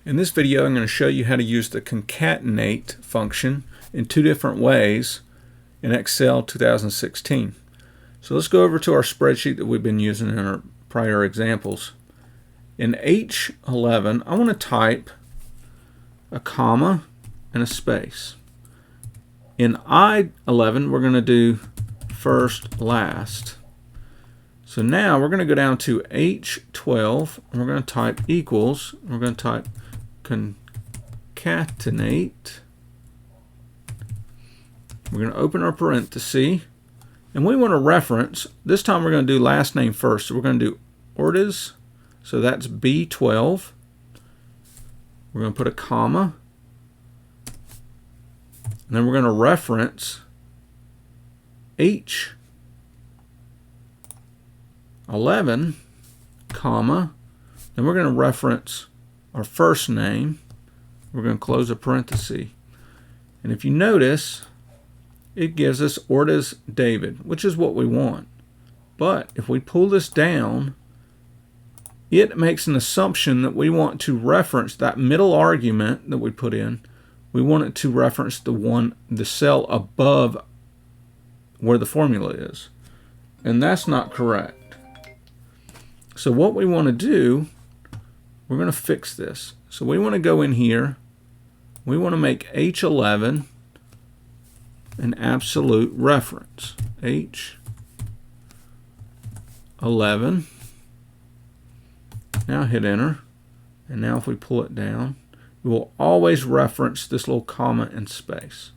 In this video, I'm going to show you how to use the concatenate function in two different ways in Excel 2016. So let's go over to our spreadsheet that we've been using in our prior examples. In H11, I want to type a comma and a space. In I11, we're going to do first, last. So now we're going to go down to H12, and we're going to type equals, we're going to type concatenate. We're going to open our parenthesis, and we want to reference, this time we're going to do last name first. So we're going to do Ortiz, so that's B12. We're going to put a comma, and then we're going to reference H11, comma, then we're going to reference our first name. We're going to close a parenthesis. And if you notice, it gives us Ortiz David, which is what we want. But if we pull this down, it makes an assumption that we want to reference that middle argument that we put in. We want it to reference the cell above where the formula is. And that's not correct. So what we want to do, we're going to fix this. So we want to go in here. We want to make H11 an absolute reference. H11. Now hit enter. And now if we pull it down, we will always reference this little comma and space.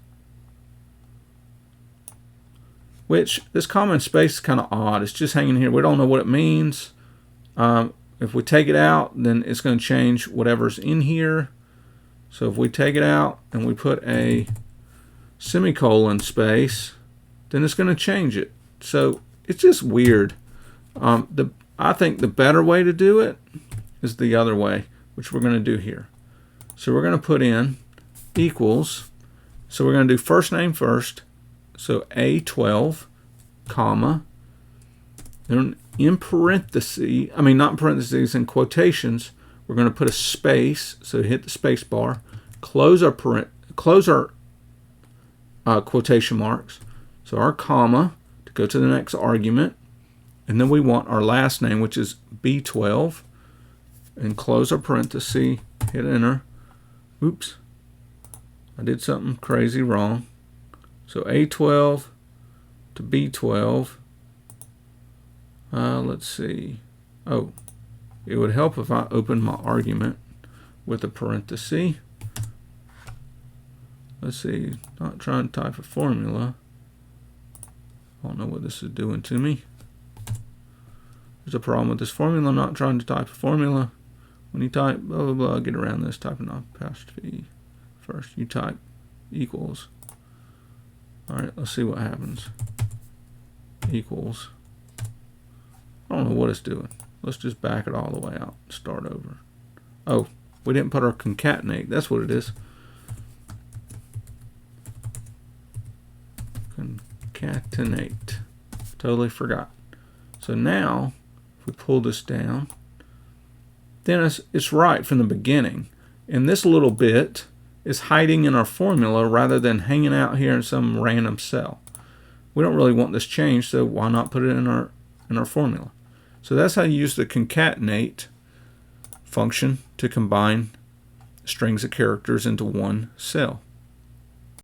Which, this comma and space is kind of odd. It's just hanging here. We don't know what it means. If we take it out, then it's going to change whatever's in here. So if we take it out and we put a semicolon space, then it's going to change it. So it's just weird. I think the better way to do it is the other way, which we're going to do here. So we're going to put in equals. So we're going to do first name first. So A12, comma. Then in parentheses, not in parentheses, in quotations, we're going to put a space. So hit the space bar, close our quotation marks. So our comma to go to the next argument, and then we want our last name, which is B12, and close our parenthesis. Hit enter. Oops, I did something crazy wrong. So A12 to B12. Let's see. Oh, it would help if I opened my argument with a parenthesis. Let's see. Not trying to type a formula. I don't know what this is doing to me. There's a problem with this formula. I'm not trying to type a formula. When you type blah blah blah, get around this, type an apostrophe first. You type equals. Alright, let's see what happens. Equals. I don't know what it's doing. Let's just back it all the way out and start over. Oh, we didn't put our concatenate. That's what it is. Concatenate. Totally forgot. So now, if we pull this down, then it's right from the beginning. And this little bit is hiding in our formula rather than hanging out here in some random cell. We don't really want this changed, so why not put it in our formula? So that's how you use the concatenate function to combine strings of characters into one cell.